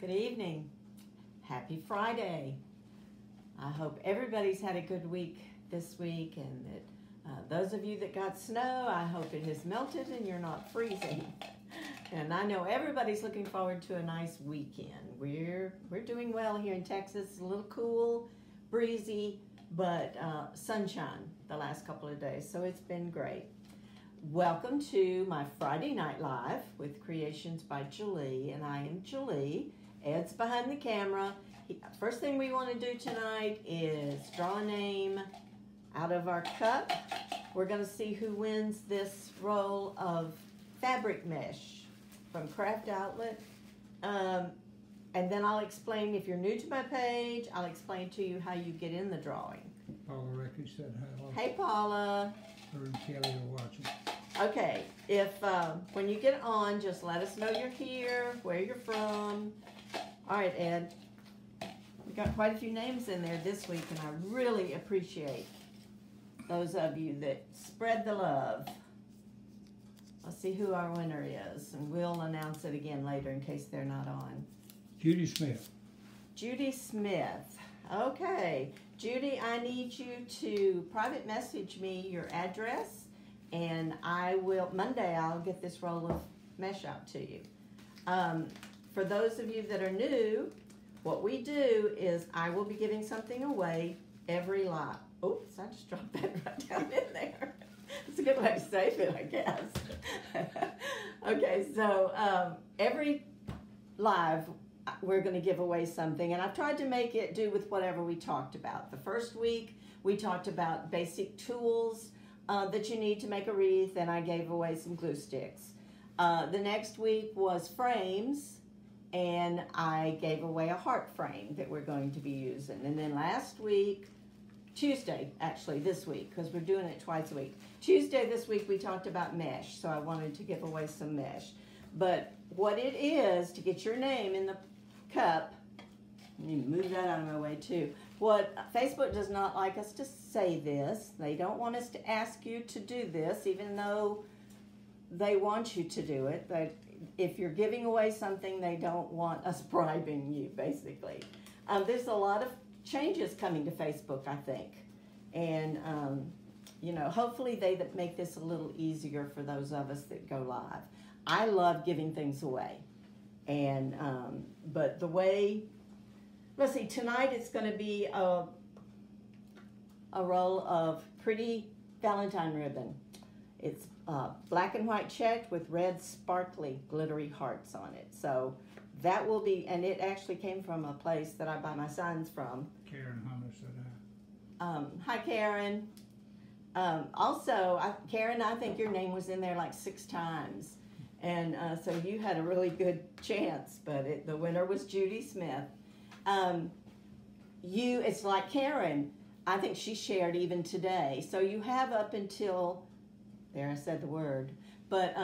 Good evening. Happy Friday. I hope everybody's had a good week this week, and that those of you that got snow, I hope it has melted and you're not freezing. And I know everybody's looking forward to a nice weekend. We're doing well here in Texas. It's a little cool, breezy, but sunshine the last couple of days, so it's been great. Welcome to my Friday Night Live with Creations by Julie, and I am Julie. Ed's behind the camera. First thing we want to do tonight is draw a name out of our cup. We're going to see who wins this roll of fabric mesh from Craft Outlet. And then I'll explain, if you're new to my page, I'll explain to you how you get in the drawing. Paula Record said hello. Hey, Paula. Her and Kelly are watching. Okay, if when you get on, just let us know you're here, where you're from. All right, Ed. We got quite a few names in there this week, and I really appreciate those of you that spread the love. Let's see who our winner is, and we'll announce it again later in case they're not on. Judy Smith. Judy Smith. Okay, Judy, I need you to private message me your address, and I will, Monday, I'll get this roll of mesh out to you. For those of you that are new, what we do is I will be giving something away every live. Oops, I just dropped that right down in there. It's a good way to save it, I guess. Okay, so every live, we're going to give away something, and I've tried to make it do with whatever we talked about. The first week, we talked about basic tools that you need to make a wreath, and I gave away some glue sticks. The next week was frames, and I gave away a heart frame that we're going to be using. And then last week, Tuesday, actually this week, because we're doing it twice a week. Tuesday this week, we talked about mesh, so I wanted to give away some mesh. But what it is, to get your name in the cup, let me move that out of my way too. What Facebook does not like us to say this. They don't want us to ask you to do this, even though they want you to do it. If you're giving away something, they don't want us bribing you, basically. There's a lot of changes coming to Facebook, I think. And, you know, hopefully they make this a little easier for those of us that go live. I love giving things away. And, but the way, let's see, tonight it's going to be a roll of pretty Valentine ribbon. It's black and white checked with red sparkly glittery hearts on it. So that will be, and it actually came from a place that I buy my signs from. Karen Hunter said hi. Hi, Karen. Also, Karen, I think your name was in there like 6 times. And so you had a really good chance, but the winner was Judy Smith. It's like Karen, I think she shared even today. So you have up until, there I said the word, but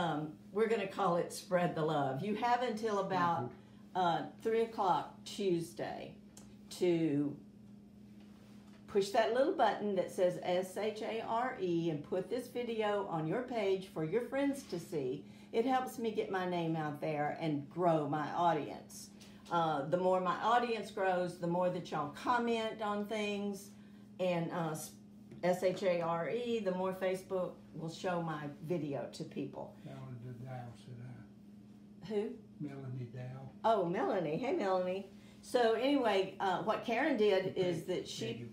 we're going to call it Spread the Love. You have until about 3 o'clock Tuesday to push that little button that says S-H-A-R-E and put this video on your page for your friends to see. It helps me get my name out there and grow my audience. The more my audience grows, the more that y'all comment on things, and S-H-A-R-E, the more Facebook will show my video to people. Melanie Dow said hi. Who? Melanie Dow. Oh, Melanie. Hey, Melanie. So anyway, what Karen did is that she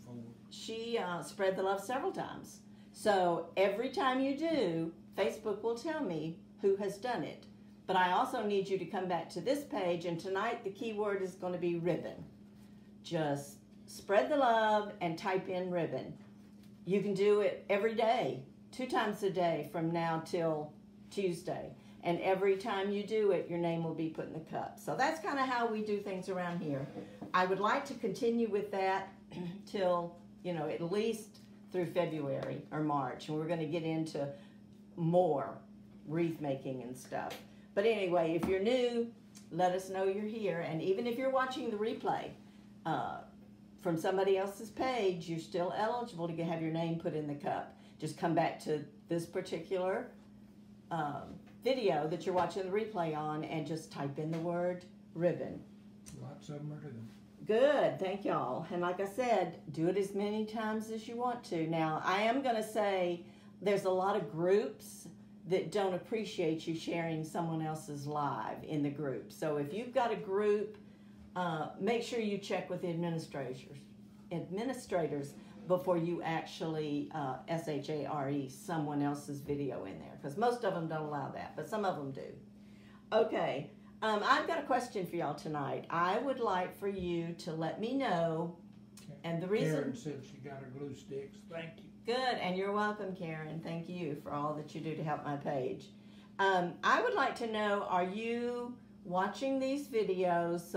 spread the love several times. So every time you do, Facebook will tell me who has done it. But I also need you to come back to this page, and tonight the keyword is going to be ribbon. Just spread the love and type in ribbon. You can do it every day, 2 times a day from now till Tuesday. And every time you do it, your name will be put in the cup. So that's kind of how we do things around here. I would like to continue with that till, you know, at least through February or March. And we're going to get into more wreath making and stuff. But anyway, if you're new, let us know you're here. And even if you're watching the replay from somebody else's page, you're still eligible to have your name put in the cup. Just come back to this particular video that you're watching the replay on and just type in the word ribbon. Lots of them are doing. Good, thank y'all. And like I said, do it as many times as you want to. Now, I am going to say there's a lot of groups that don't appreciate you sharing someone else's live in the group. So if you've got a group, make sure you check with the administrators before you actually share someone else's video in there, because most of them don't allow that, but some of them do. Okay, I've got a question for y'all tonight. I would like for you to let me know, and the reason... Karen said she got her glue sticks. Thank you. Good, and you're welcome, Karen. Thank you for all that you do to help my page. I would like to know, are you watching these videos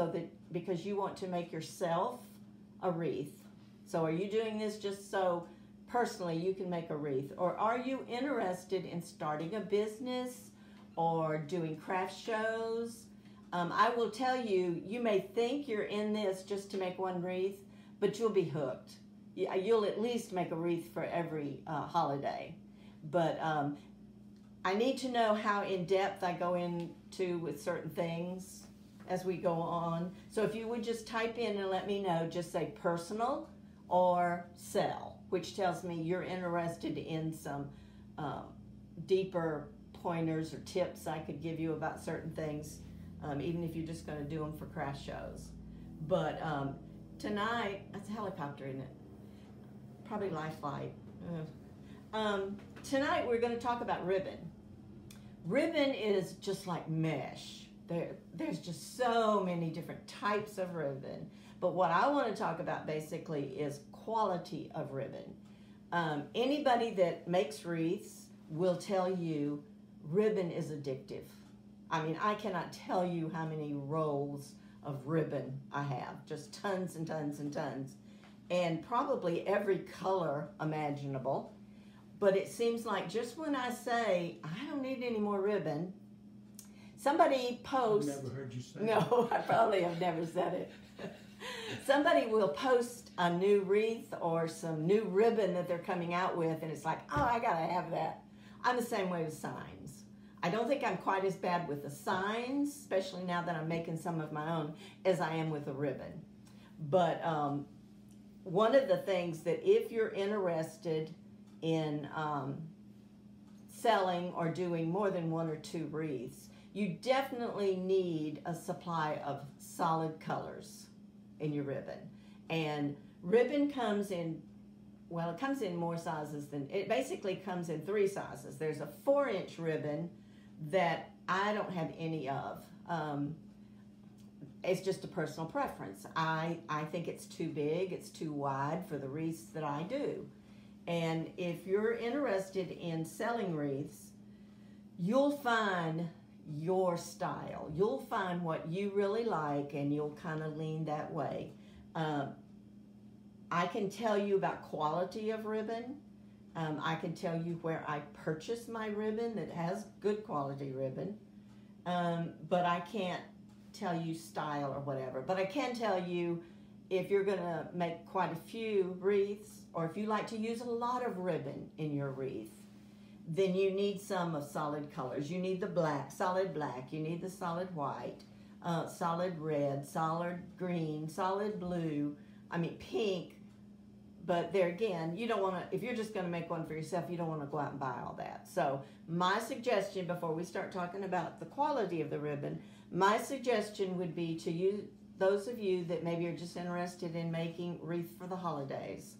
because you want to make yourself a wreath? So are you doing this just so personally you can make a wreath? Or are you interested in starting a business or doing craft shows? I will tell you, you may think you're in this just to make one wreath, but you'll be hooked. You'll at least make a wreath for every holiday. But I need to know how in depth I go into with certain things as we go on. So if you would just type in and let me know, just say personal or sell, which tells me you're interested in some deeper pointers or tips I could give you about certain things, even if you're just going to do them for craft shows. But tonight, that's a helicopter, isn't it? Probably life flight. Tonight we're going to talk about ribbon. Ribbon is just like mesh. There's just so many different types of ribbon. But what I want to talk about basically is quality of ribbon. Anybody that makes wreaths will tell you ribbon is addictive. I mean, I cannot tell you how many rolls of ribbon I have. Just tons and tons and tons. And probably every color imaginable. But it seems like just when I say, I don't need any more ribbon, somebody posts... I've never heard you say No, I probably have never said it. Somebody will post a new wreath or some new ribbon that they're coming out with, and it's like, oh, I gotta have that. I'm the same way with signs. I don't think I'm quite as bad with the signs, especially now that I'm making some of my own, as I am with the ribbon. But one of the things that if you're interested in selling or doing more than one or two wreaths, you definitely need a supply of solid colors in your ribbon. And ribbon comes in, well, it comes in more sizes than, it basically comes in 3 sizes. There's a 4-inch ribbon that I don't have any of. It's just a personal preference. I think it's too big, it's too wide for the wreaths that I do. And if you're interested in selling wreaths, you'll find your style. You'll find what you really like, and you'll kind of lean that way. I can tell you about quality of ribbon. I can tell you where I purchase my ribbon that has good quality ribbon. But I can't tell you style or whatever. But I can tell you if you're going to make quite a few wreaths, or if you like to use a lot of ribbon in your wreath, then you need some of solid colors. You need the black, solid black. You need the solid white, solid red, solid green, solid blue. I mean pink. But there again, you don't want to, if you're just going to make one for yourself, you don't want to go out and buy all that. So my suggestion, before we start talking about the quality of the ribbon, my suggestion would be to use, those of you that maybe are just interested in making wreath for the holidays,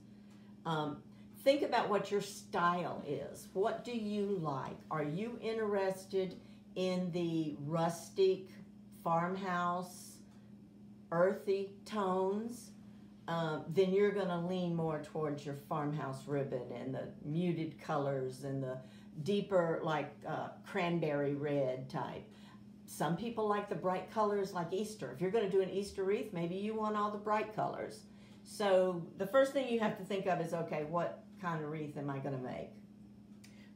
think about what your style is. What do you like? Are you interested in the rustic, farmhouse, earthy tones? Then you're going to lean more towards your farmhouse ribbon and the muted colors and the deeper, like cranberry red type. Some people like the bright colors like Easter. If you're going to do an Easter wreath, maybe you want all the bright colors. So the first thing you have to think of is, okay, what kind of wreath am I going to make?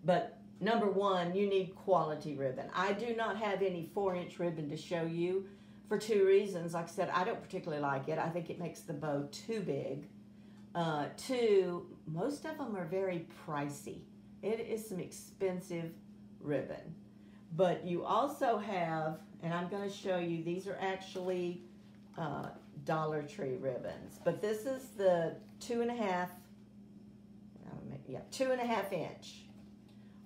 But number one, you need quality ribbon. I do not have any 4-inch ribbon to show you for 2 reasons. Like I said, I don't particularly like it. I think it makes the bow too big. 2, most of them are very pricey. It is some expensive ribbon. But you also have, and I'm going to show you, these are actually Dollar Tree ribbons. But this is the 2.5, 2.5 inch.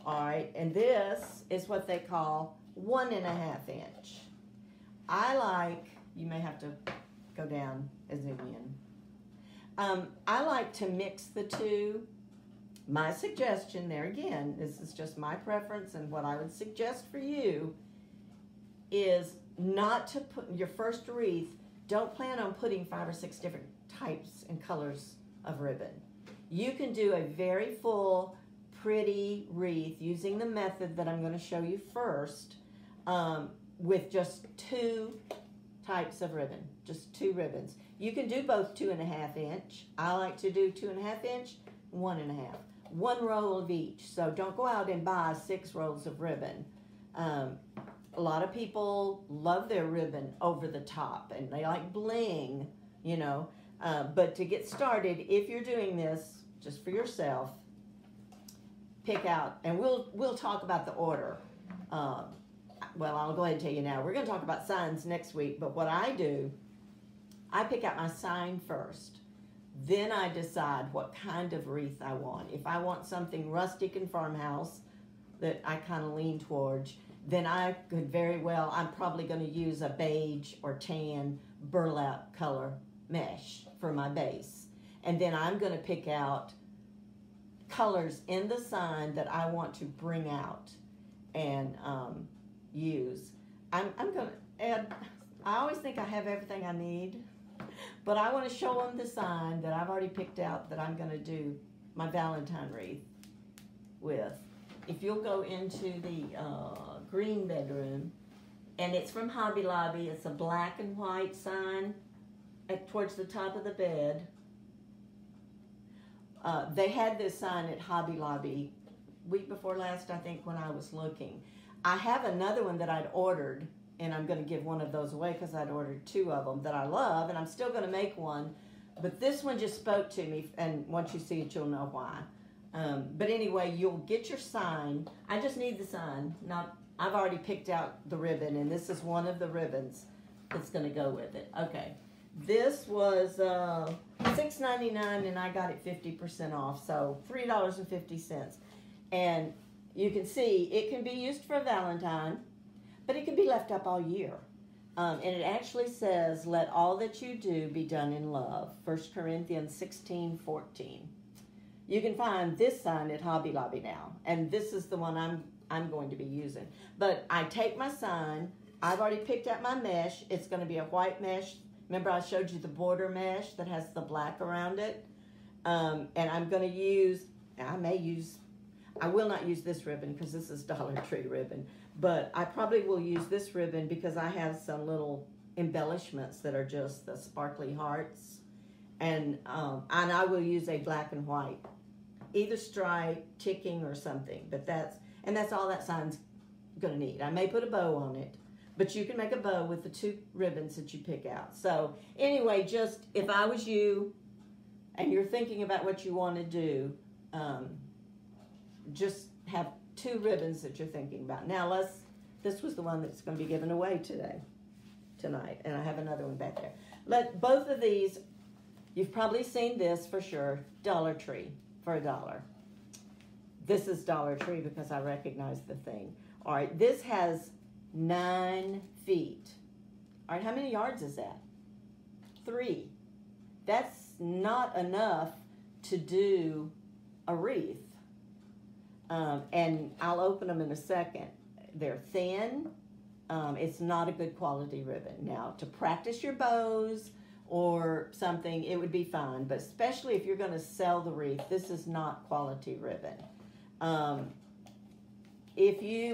All right, and this is what they call 1.5 inch. I like, you may have to go down and zoom in. I like to mix the two. My suggestion there again, this is just my preference and what I would suggest for you, is not to put your first wreath, don't plan on putting 5 or 6 different types and colors of ribbon. You can do a very full, pretty wreath using the method that I'm going to show you first, with just 2 types of ribbon, just 2 ribbons. You can do both 2.5 inch. I like to do 2.5 inch, 1.5. 1 roll of each. So don't go out and buy 6 rolls of ribbon. A lot of people love their ribbon over the top and they like bling, you know. But to get started, if you're doing this just for yourself, pick out, and we'll talk about the order. Well, I'll go ahead and tell you now. We're going to talk about signs next week, but what I do, I pick out my sign first. Then I decide what kind of wreath I want. If I want something rustic and farmhouse that I kind of lean towards, then I could very well, I'm probably going to use a beige or tan burlap color mesh for my base. And then I'm going to pick out colors in the sign that I want to bring out and use. I'm going to add, I always think I have everything I need, but I want to show them the sign that I've already picked out that I'm going to do my Valentine wreath with. If you'll go into the green bedroom, and it's from Hobby Lobby, it's a black and white sign towards the top of the bed. They had this sign at Hobby Lobby week before last, I think, when I was looking. I have another one that I'd ordered, and I'm going to give one of those away because I'd ordered 2 of them that I love, and I'm still going to make one. But this one just spoke to me, and once you see it, you'll know why. But anyway, you'll get your sign. I just need the sign. I've already picked out the ribbon, and this is one of the ribbons that's going to go with it. Okay. This was $6.99, and I got it 50% off, so $3.50. And you can see it can be used for Valentine, but it can be left up all year. And it actually says, let all that you do be done in love, 1 Corinthians 16:14. You can find this sign at Hobby Lobby now, and this is the one I'm going to be using. But I take my sign, I've already picked out my mesh. It's going to be a white mesh. Remember I showed you the border mesh that has the black around it? And I'm going to use, I will not use this ribbon because this is Dollar Tree ribbon, but I probably will use this ribbon because I have some little embellishments that are just the sparkly hearts. And I will use a black and white, either stripe, ticking, or something, but that's all that sign's going to need. I may put a bow on it, but you can make a bow with the 2 ribbons that you pick out. So anyway, just if I was you and you're thinking about what you want to do, just have 2 ribbons that you're thinking about. Now this was the one that's going to be given away tonight, and I have another one back there. Both of these, you've probably seen this for sure, Dollar Tree for $1. This is Dollar Tree because I recognize the thing. All right, this has 9 feet. All right, how many yards is that? 3. That's not enough to do a wreath. And I'll open them in a second. They're thin. It's not a good quality ribbon. Now, to practice your bows or something, it would be fine. But especially if you're going to sell the wreath, this is not quality ribbon.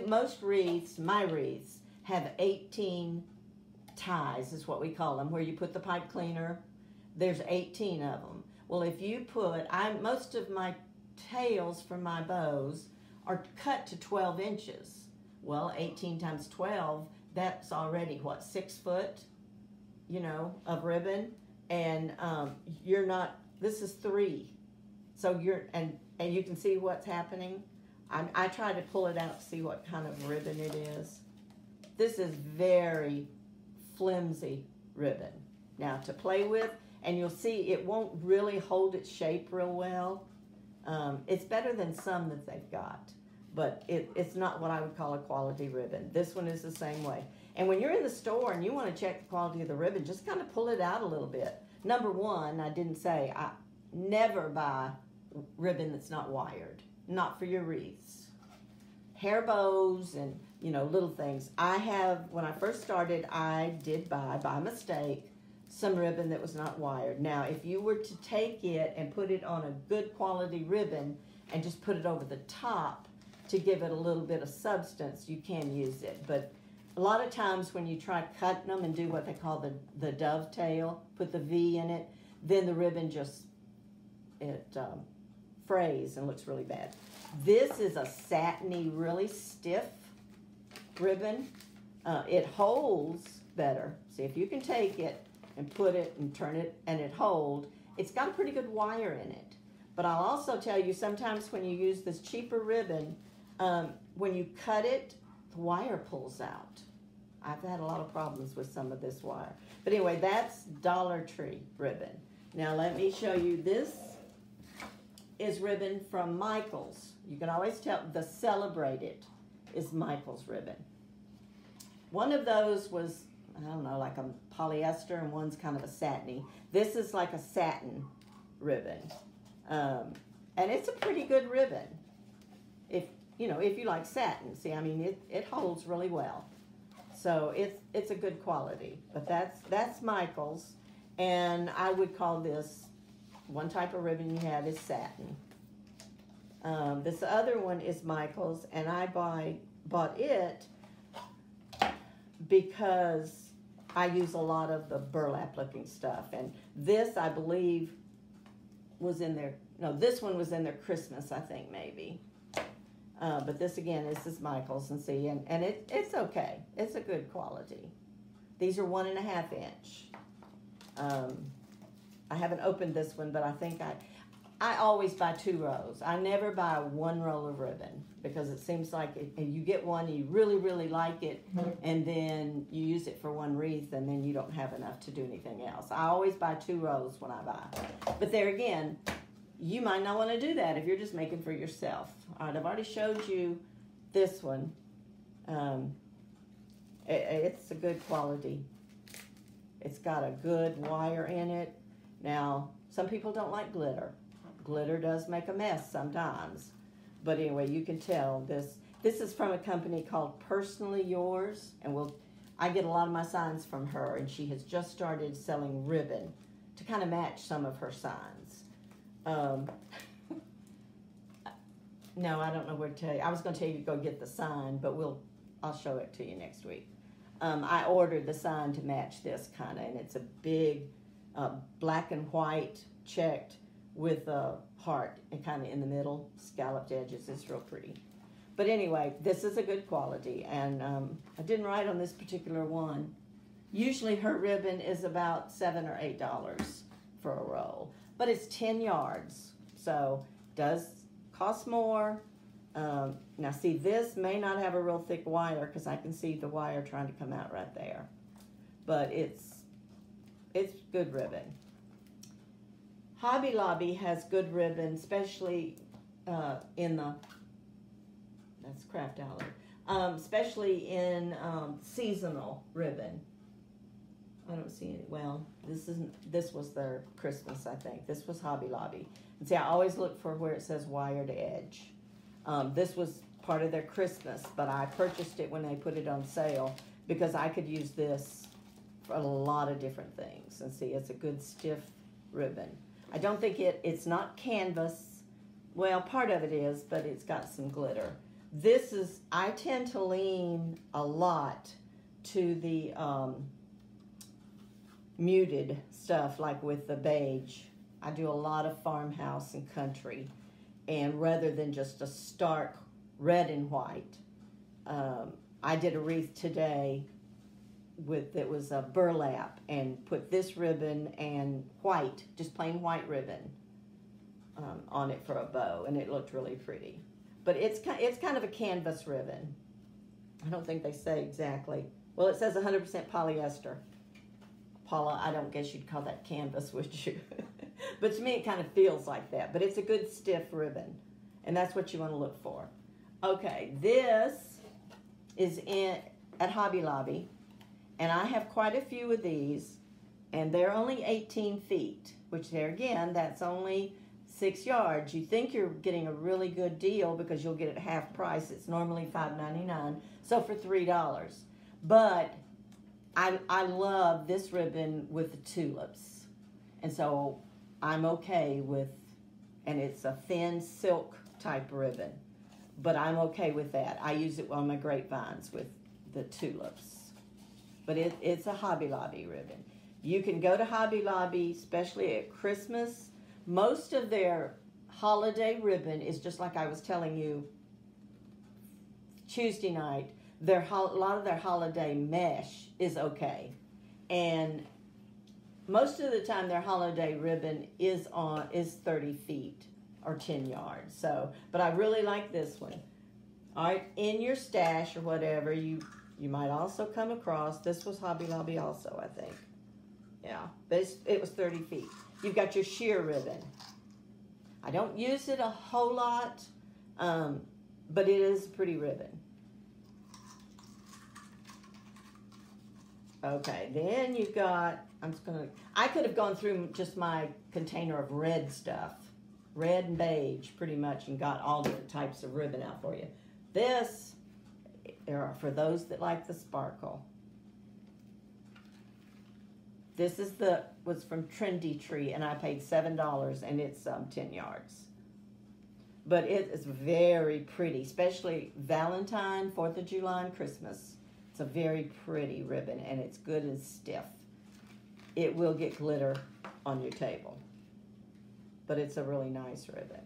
Most wreaths, my wreaths, have 18 ties, is what we call them, where you put the pipe cleaner. There's 18 of them. Well, if you put, most of my tails for my bows are cut to 12 inches. Well, 18 times 12, that's already, what, 6 foot, of ribbon? And this is 3. So and you can see what's happening. I try to pull it out to see what kind of ribbon it is. This is very flimsy ribbon. now to play with, and you'll see it won't really hold its shape real well. It's better than some that they've got, but it's not what I would call a quality ribbon. This one is the same way. And when you're in the store and you want to check the quality of the ribbon, just kind of pull it out a little bit. Number one, I didn't say, I never buy ribbon that's not wired. Not for your wreaths. Hair bows and, little things. When I first started, I did buy, by mistake, some ribbon that was not wired. Now, if you were to take it and put it on a good quality ribbon and just put it over the top to give it a little bit of substance, you can use it. But a lot of times when you try cutting them and do what they call the dovetail, put the V in it, then the ribbon just, frays and looks really bad. This is a satiny, really stiff ribbon. It holds better. See, if you can take it and put it and turn it and it hold, it's got a pretty good wire in it. But I'll also tell you, sometimes when you use this cheaper ribbon, when you cut it, the wire pulls out. I've had a lot of problems with some of this wire. But anyway, that's Dollar Tree ribbon. Now let me show you, this is ribbon from Michael's. You can always tell the Celebrate It is Michael's ribbon. One of those was, I don't know, like a polyester, and one's kind of a satiny. This is like a satin ribbon. And it's a pretty good ribbon. If you like satin. See, I mean, it holds really well. So it's a good quality. But that's Michael's. And I would call this, one type of ribbon you have is satin. This other one is Michael's, and I bought it because I use a lot of the burlap looking stuff. And this, I believe, was in their, no, this one was in their Christmas, I think, maybe. But this, again, this is Michael's, and see, and it's okay. It's a good quality. These are 1.5 inch. I haven't opened this one, but I think I always buy 2 rows. I never buy 1 roll of ribbon, because it seems like you get one and you really, really like it, and then you use it for one wreath, and then you don't have enough to do anything else. I always buy 2 rows when I buy. But there again, you might not want to do that if you're just making for yourself. All right, I've already showed you this one. It's a good quality. It's got a good wire in it. Now, some people don't like glitter. Glitter does make a mess sometimes. But anyway, you can tell this is from a company called Personally Yours, and I get a lot of my signs from her, and she has just started selling ribbon to kind of match some of her signs. No, I don't know where to tell you. I was going to tell you to go get the sign, but I'll show it to you next week. I ordered the sign to match this kind of, and it's a big black and white checked with a heart and kind of in the middle, scalloped edges. It's real pretty. But anyway, this is a good quality, and I didn't write on this particular one. Usually her ribbon is about $7 or $8 for a roll, but it's 10 yards, so it does cost more. Now see, this may not have a real thick wire, because I can see the wire trying to come out right there, but it's good ribbon. Hobby Lobby has good ribbon, especially in the, that's Craft Alley, especially in seasonal ribbon. I don't see it. Well, this was their Christmas, I think. This was Hobby Lobby. And see, I always look for where it says wired edge. This was part of their Christmas, but I purchased it when they put it on sale because I could use this for a lot of different things. And see, it's a good stiff ribbon. I don't think it's not canvas. Well, part of it is, but it's got some glitter. I tend to lean a lot to the muted stuff, like with the beige. I do a lot of farmhouse and country, and rather than just a stark red and white, I did a wreath today that was a burlap, and put this ribbon and white, just plain white ribbon, on it for a bow, and it looked really pretty. But it's kind of a canvas ribbon. I don't think they say exactly. Well, it says 100% polyester. Paula, I don't guess you'd call that canvas, would you? But to me, it kind of feels like that. But it's a good stiff ribbon, and that's what you want to look for. Okay, this is at Hobby Lobby, and I have quite a few of these, and they're only 18 feet, which there again, that's only 6 yards. You think you're getting a really good deal because you'll get it half price. It's normally $5.99, so for $3. But I love this ribbon with the tulips, and so I'm okay with, and it's a thin silk type ribbon, but I'm okay with that. I use it on my grapevines with the tulips, but it's a Hobby Lobby ribbon. You can go to Hobby Lobby, especially at Christmas. Most of their holiday ribbon is just like I was telling you Tuesday night. A lot of their holiday mesh is okay, and most of the time their holiday ribbon is 30 feet or 10 yards. So, but I really like this one. All right, in your stash or whatever, you might also come across, this was Hobby Lobby also, I think. Yeah, but it was 30 feet. You've got your sheer ribbon. I don't use it a whole lot, but it is a pretty ribbon. Okay, then you've got, I could have gone through just my container of red stuff, red and beige pretty much, and got all different types of ribbon out for you. This, for those that like the sparkle. This is was from Trendy Tree, and I paid $7, and it's 10 yards. But it is very pretty, especially Valentine, 4th of July, and Christmas. It's a very pretty ribbon, and it's good and stiff. It will get glitter on your table, but it's a really nice ribbon.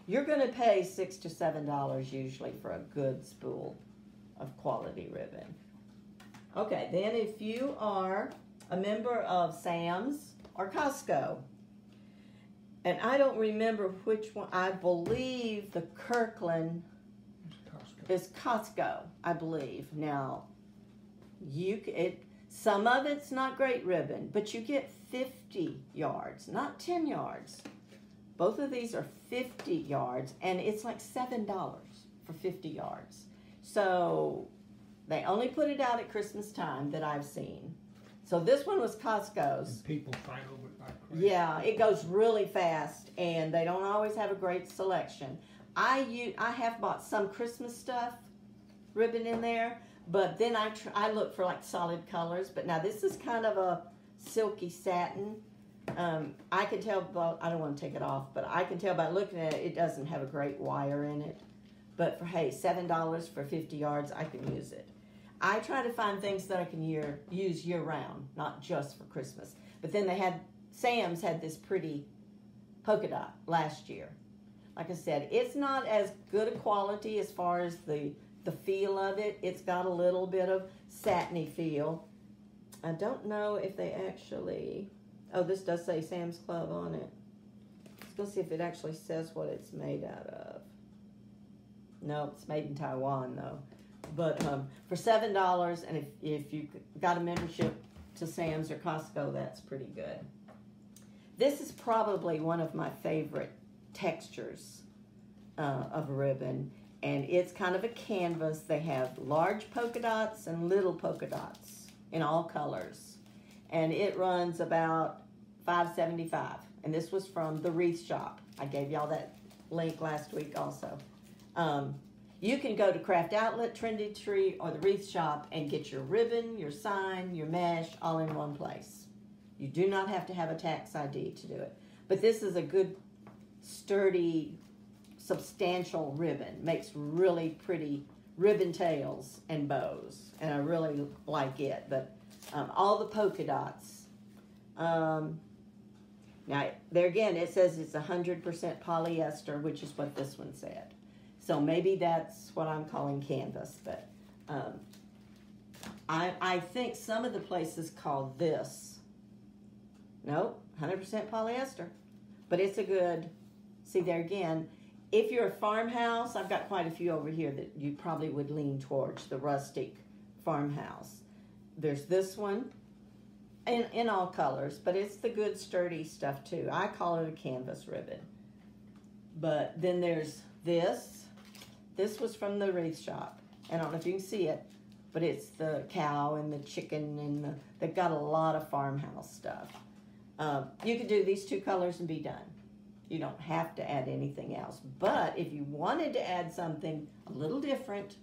You're going to pay $6 to $7 usually for a good spool of quality ribbon. Okay, then if you are a member of Sam's or Costco, and I don't remember which one, I believe the Kirkland is Costco, I believe. Now, some of it's not great ribbon, but you get 50 yards, not 10 yards. Both of these are 50 yards, and it's like $7 for 50 yards. So they only put it out at Christmas time that I've seen. So this one was Costco's. And people fight over it like crazy. Yeah, it goes really fast, and they don't always have a great selection. I have bought some Christmas stuff, ribbon in there, but then I look for like solid colors. But now this is kind of a silky satin. I can tell, I don't want to take it off, but I can tell by looking at it, it doesn't have a great wire in it. But for, hey, $7 for 50 yards, I can use it. I try to find things that I can use year-round, not just for Christmas. But then Sam's had this pretty polka dot last year. Like I said, it's not as good a quality as far as the feel of it. It's got a little bit of satiny feel. I don't know if they actually... Oh, this does say Sam's Club on it. Let's go see if it actually says what it's made out of. No, it's made in Taiwan, though. But for $7, and if you got a membership to Sam's or Costco, that's pretty good. This is probably one of my favorite textures of ribbon, and it's kind of a canvas. They have large polka dots and little polka dots in all colors, and it runs about $5.75. And this was from the Wreath shop. I gave y'all that link last week also. You can go to Craft Outlet, Trendy Tree, or the Wreath shop and get your ribbon, your sign, your mesh, all in one place. You do not have to have a tax ID to do it. But this is a good, sturdy, substantial ribbon. Makes really pretty ribbon tails and bows, and I really like it. But all the polka dots. Now, there again, it says it's 100% polyester, which is what this one said. So maybe that's what I'm calling canvas, but I think some of the places call this, nope, 100% polyester. But it's a good, see there again, if you're a farmhouse, I've got quite a few over here that you probably would lean towards, the rustic farmhouse. There's this one, in all colors, but it's the good sturdy stuff too. I call it a canvas ribbon. But then there's this. This was from the wreath shop. I don't know if you can see it, but it's the cow and the chicken and they've got a lot of farmhouse stuff. You could do these two colors and be done. You don't have to add anything else. But if you wanted to add something a little different,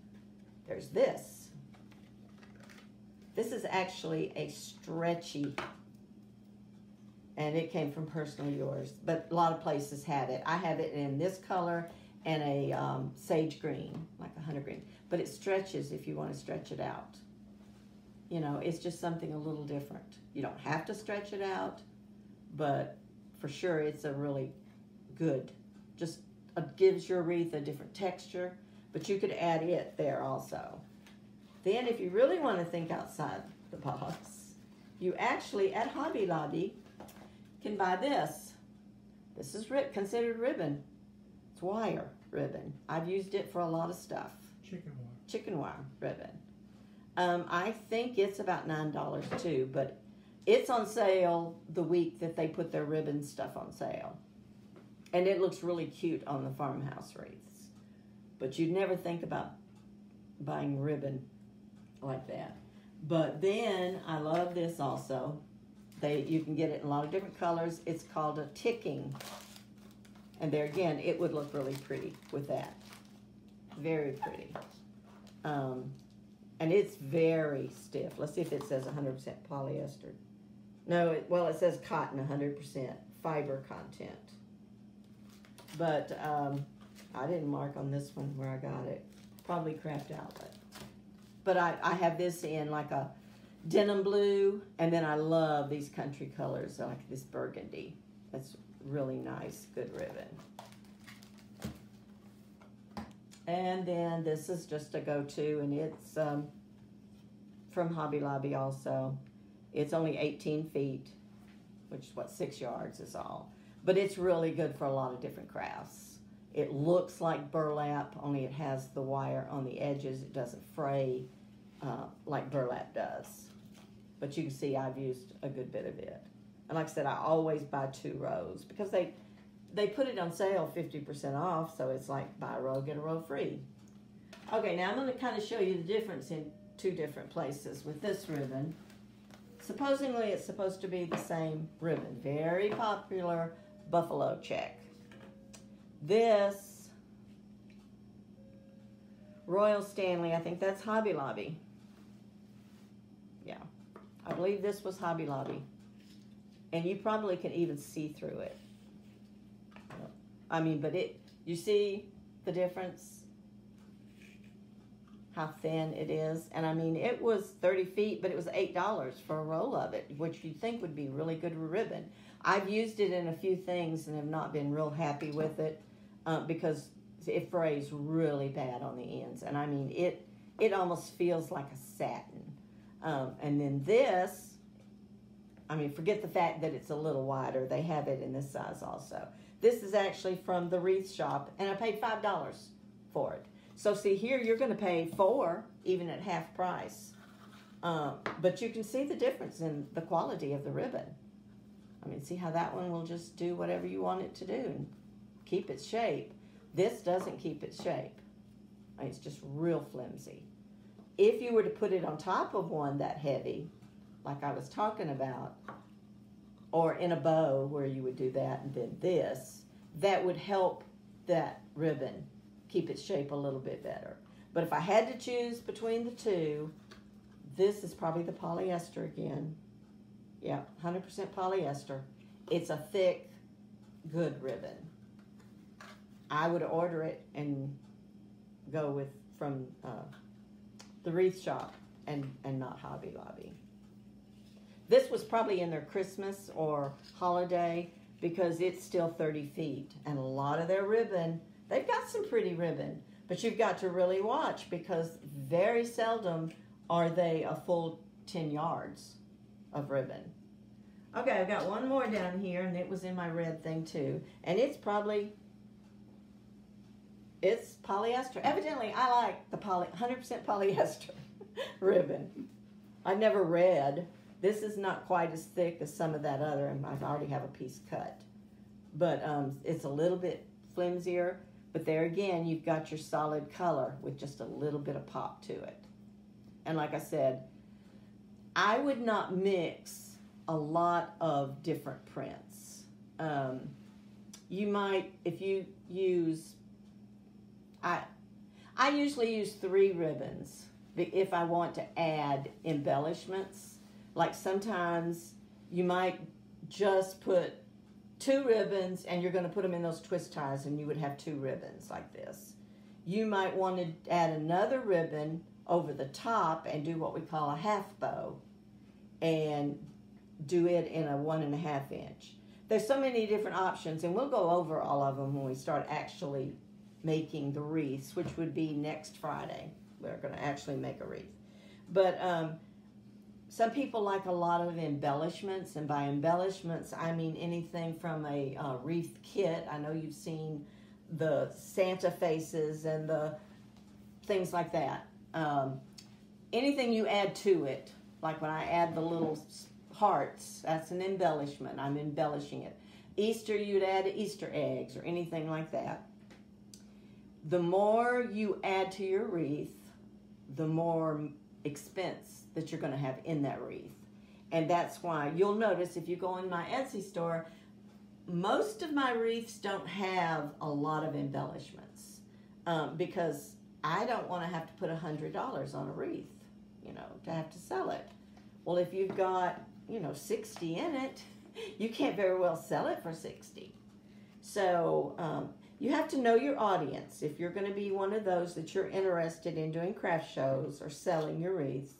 there's this. This is actually a stretchy, and it came from Personally Yours, but a lot of places have it. I have it in this color and a sage green, like a hunter green, but it stretches if you want to stretch it out. You know, it's just something a little different. You don't have to stretch it out, but for sure it's a really good, just gives your wreath a different texture, but you could add it there also. Then if you really want to think outside the box, you actually at Hobby Lobby can buy this. This is considered ribbon. It's wire ribbon. I've used it for a lot of stuff. Chicken wire ribbon. I think it's about $9 too, but it's on sale the week that they put their ribbon stuff on sale. And it looks really cute on the farmhouse wreaths. But you'd never think about buying ribbon like that. But then I love this also. You can get it in a lot of different colors. It's called a ticking. And there again, it would look really pretty with that. Very pretty. And it's very stiff. Let's see if it says 100% polyester. No, it says cotton, 100% fiber content. But I didn't mark on this one where I got it. Probably crapped out. But I have this in like a denim blue, and then I love these country colors, like this burgundy. That's really nice, good ribbon. And then this is just a go-to, and it's from Hobby Lobby also. It's only 18 feet, which is what, 6 yards is all. But it's really good for a lot of different crafts. It looks like burlap, only it has the wire on the edges. It doesn't fray like burlap does. But you can see I've used a good bit of it. And like I said, I always buy 2 rows because they put it on sale 50% off, so it's like buy a row, get a row free. Okay, now I'm going to kind of show you the difference in 2 different places with this ribbon. Supposedly it's supposed to be the same ribbon. Very popular buffalo check. This Royal Stanley, I think that's Hobby Lobby. Yeah, I believe this was Hobby Lobby. And you probably can even see through it. I mean, but you see the difference? How thin it is. And I mean, it was 30 feet, but it was $8 for a roll of it, which you'd think would be really good ribbon. I've used it in a few things and have not been real happy with it because it frays really bad on the ends. And I mean, it almost feels like a satin. And then this, I mean, forget the fact that it's a little wider. They have it in this size also. This is actually from the Wreath shop, and I paid $5 for it. So see here, you're going to pay $4, even at half price. But you can see the difference in the quality of the ribbon. I mean, see how that one will just do whatever you want it to do and keep its shape. This doesn't keep its shape. I mean, it's just real flimsy. If you were to put it on top of one that heavy, like I was talking about, or in a bow where you would do that and then this, that would help that ribbon keep its shape a little bit better. But if I had to choose between the 2, this is probably the polyester again. Yeah, 100% polyester. It's a thick, good ribbon. I would order it and go from the Wreath shop and not Hobby Lobby. This was probably in their Christmas or holiday because it's still 30 feet. And a lot of their ribbon, they've got some pretty ribbon, but you've got to really watch because very seldom are they a full 10 yards of ribbon. Okay, I've got one more down here, and it was in my red thing too. And it's polyester. Evidently, I like the 100% polyester ribbon. I've never read This is not quite as thick as some of that other, and I already have a piece cut. But it's a little bit flimsier. But there again, you've got your solid color with just a little bit of pop to it. And like I said, I would not mix a lot of different prints. You might, if you use, I usually use 3 ribbons if I want to add embellishments. Like sometimes you might just put 2 ribbons and you're going to put them in those twist ties and you would have 2 ribbons like this. You might want to add another ribbon over the top and do what we call a half bow and do it in a 1.5 inch. There's so many different options, and we'll go over all of them when we start actually making the wreaths, which would be next Friday. We're going to actually make a wreath. But some people like a lot of embellishments, and by embellishments, I mean anything from a wreath kit. I know you've seen the Santa faces and the things like that. Anything you add to it, like when I add the little hearts, that's an embellishment. I'm embellishing it. Easter, you'd add Easter eggs or anything like that. The more you add to your wreath, the more expense that you're going to have in that wreath. And that's why you'll notice if you go in my Etsy store, most of my wreaths don't have a lot of embellishments because I don't want to have to put $100 on a wreath, you know, to have to sell it. Well, if you've got, you know, 60 in it, you can't very well sell it for 60. So you have to know your audience. If you're going to be one of those that you're interested in doing craft shows or selling your wreaths,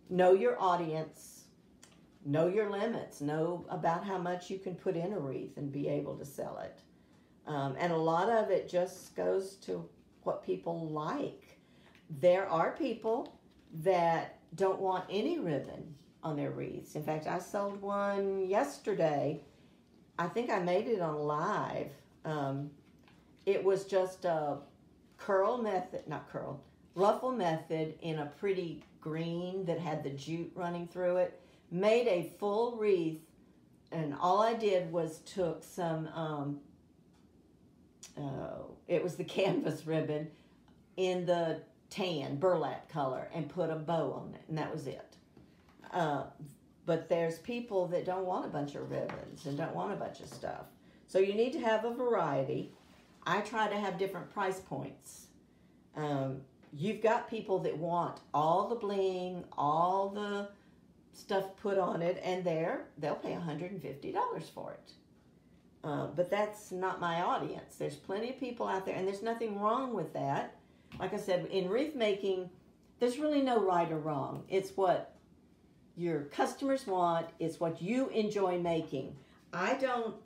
know your audience, know your limits, know about how much you can put in a wreath and be able to sell it. And a lot of it just goes to what people like. There are people that don't want any ribbon on their wreaths. In fact, I sold one yesterday. I think I made it on live. It was just a ruffle method in a pretty green that had the jute running through it. Made a full wreath, and all I did was took some, it was the canvas ribbon in the tan burlap color and put a bow on it, and that was it. But there's people that don't want a bunch of ribbons and don't want a bunch of stuff. So you need to have a variety. I try to have different price points. You've got people that want all the bling, all the stuff put on it, and they'll pay $150 for it. But that's not my audience. There's plenty of people out there, and there's nothing wrong with that. Like I said, in wreath making, there's really no right or wrong. It's what your customers want. It's what you enjoy making. I don't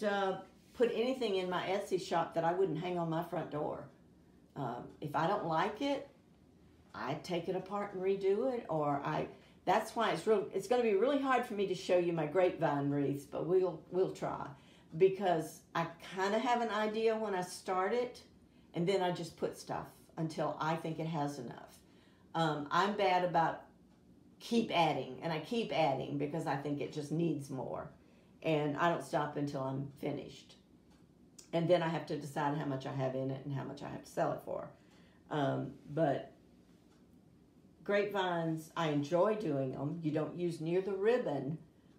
put anything in my Etsy shop that I wouldn't hang on my front door. If I don't like it, I take it apart and redo it, or that's why it's going to be really hard for me to show you my grapevine wreaths, but we'll try, because I kind of have an idea when I start it, and then I just put stuff until I think it has enough. I'm bad about keep adding, and I keep adding because I think it just needs more, and I don't stop until I'm finished. And then I have to decide how much I have in it and how much I have to sell it for. But grapevines, I enjoy doing them. You don't use near the ribbon,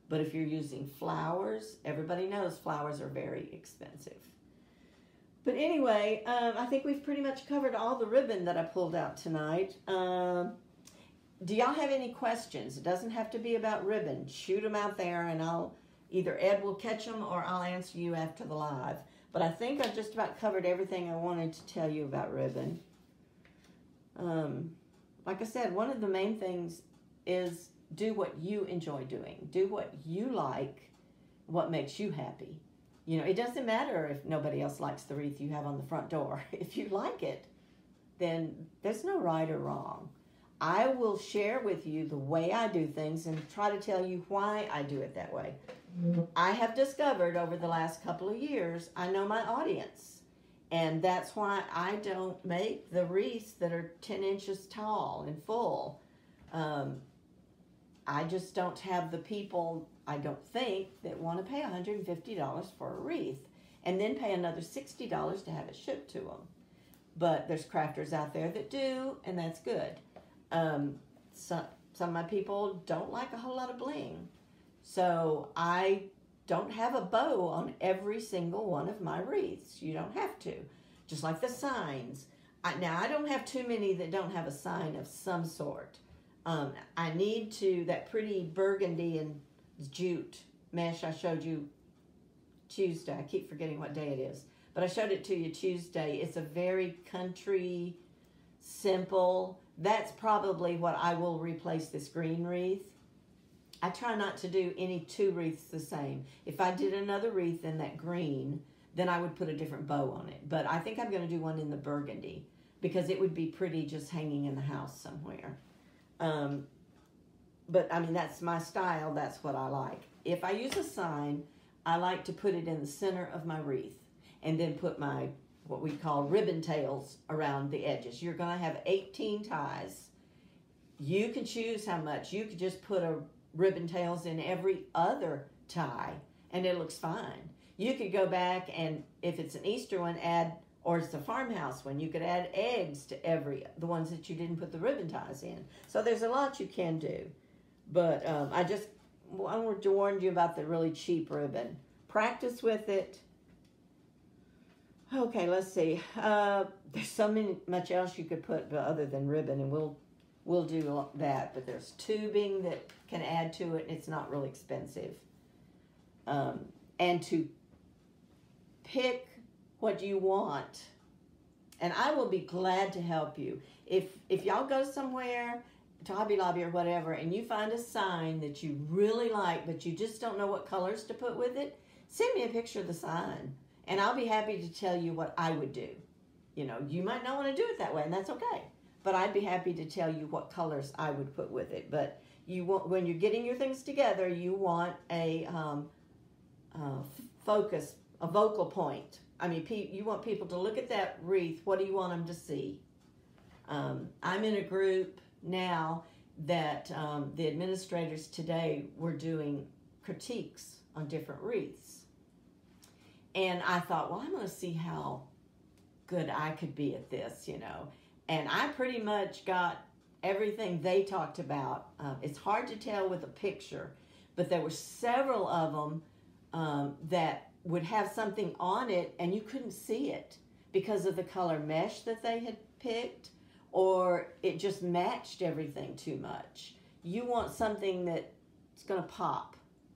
but if you're using flowers, everybody knows flowers are very expensive. But anyway, I think we've pretty much covered all the ribbon that I pulled out tonight. Do y'all have any questions? It doesn't have to be about ribbon. Shoot them out there, and either Ed will catch them or I'll answer you after the live. But I think I've just about covered everything I wanted to tell you about ribbon. Like I said, one of the main things is do what you enjoy doing. Do what you like, what makes you happy. You know, it doesn't matter if nobody else likes the wreath you have on the front door. If you like it, then there's no right or wrong. I will share with you the way I do things and try to tell you why I do it that way. I have discovered over the last couple of years, I know my audience. And that's why I don't make the wreaths that are 10 inches tall and full. I just don't have the people, I don't think, that want to pay $150 for a wreath and then pay another $60 to have it shipped to them. But there's crafters out there that do, and that's good. Some of my people don't like a whole lot of bling. So I don't have a bow on every single one of my wreaths. You don't have to. Just like the signs. Now, I don't have too many that don't have a sign of some sort. I need to, that pretty burgundy and jute mesh I showed you Tuesday. I keep forgetting what day it is. But I showed it to you Tuesday. It's a very country, simple. That's probably what I will replace this green wreath. I try not to do any two wreaths the same. If I did another wreath in that green, then I would put a different bow on it. But I think I'm going to do one in the burgundy because it would be pretty just hanging in the house somewhere. But I mean, that's my style. That's what I like. If I use a sign, I like to put it in the center of my wreath and then put my, what we call ribbon tails around the edges. You're going to have 18 ties. You can choose how much. You could just put a ribbon tails in every other tie and it looks fine. You could go back and if it's an Easter one, add, or it's a farmhouse one, you could add eggs to the ones that you didn't put the ribbon ties in. So there's a lot you can do. But I want to warn you about the really cheap ribbon. Practice with it. Okay, let's see. There's so much else you could put other than ribbon, and we'll do that. But there's tubing that can add to it, and it's not really expensive. And to pick what you want, and I will be glad to help you. If y'all go somewhere to Hobby Lobby or whatever, and you find a sign that you really like, but you just don't know what colors to put with it, send me a picture of the sign, and I'll be happy to tell you what I would do. You know, you might not want to do it that way, and that's okay. But I'd be happy to tell you what colors I would put with it. But you want, when you're getting your things together, you want a focus, a focal point. I mean, you want people to look at that wreath. What do you want them to see? I'm in a group now that the administrators today were doing critiques on different wreaths. And I thought, well, I'm going to see how good I could be at this, you know. And I pretty much got everything they talked about. It's hard to tell with a picture, but there were several of them that would have something on it and you couldn't see it because of the color mesh that they had picked, or it just matched everything too much. You want something that's going to pop.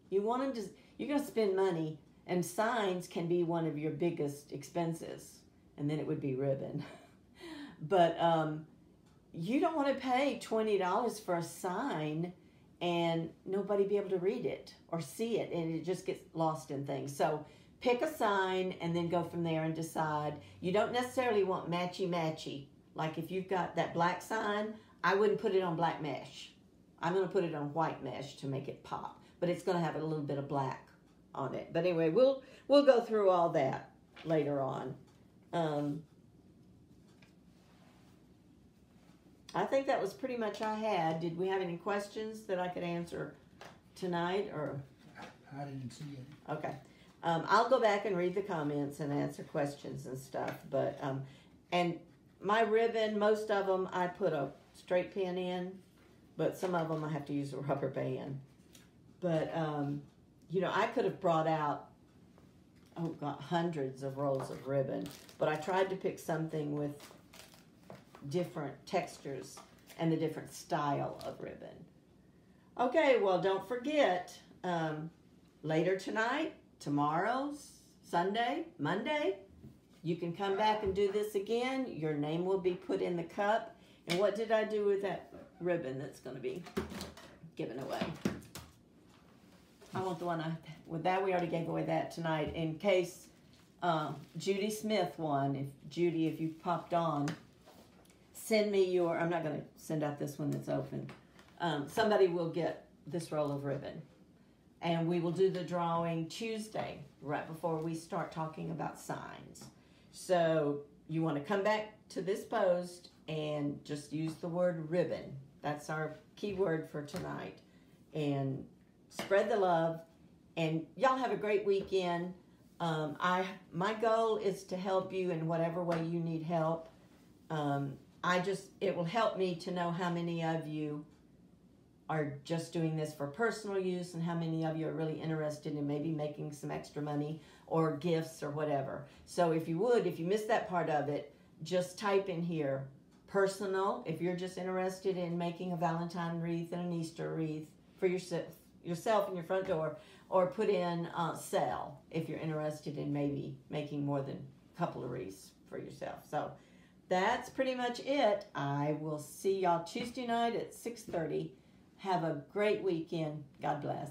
You want them to, you're going to spend money, and signs can be one of your biggest expenses, and then it would be ribbon. But you don't want to pay $20 for a sign and nobody be able to read it or see it, and it just gets lost in things. So pick a sign and then go from there and decide. You don't necessarily want matchy-matchy. Like if you've got that black sign, I wouldn't put it on black mesh. I'm going to put it on white mesh to make it pop. But it's going to have a little bit of black on it. But anyway, we'll go through all that later on. I think that was pretty much I had. Did we have any questions that I could answer tonight? Or I didn't see any. Okay. I'll go back and read the comments and answer questions and stuff. But and my ribbon, most of them I put a straight pin in, but some of them I have to use a rubber band. But you know, I could have brought out, oh God, hundreds of rolls of ribbon, but I tried to pick something with different textures and the different style of ribbon. Okay, well, don't forget, later tonight, tomorrow, Sunday, Monday, you can come back and do this again. Your name will be put in the cup. And what did I do with that ribbon that's going to be given away? I want the one with that. We already gave away that tonight. In case Judy Smith won, if you popped on, send me your, I'm not going to send out this one that's open. Somebody will get this roll of ribbon. And we will do the drawing Tuesday, right before we start talking about signs. So you want to come back to this post and just use the word ribbon. That's our key word for tonight. and spread the love. And y'all have a great weekend. My goal is to help you in whatever way you need help. It will help me to know how many of you are just doing this for personal use and how many of you are really interested in maybe making some extra money or gifts or whatever. So if you missed that part of it, just type in here personal if you're just interested in making a Valentine wreath and an Easter wreath for yourself in your front door, or put in sell if you're interested in maybe making more than a couple of wreaths for yourself. So that's pretty much it. I will see y'all Tuesday night at 6:30. Have a great weekend. God bless.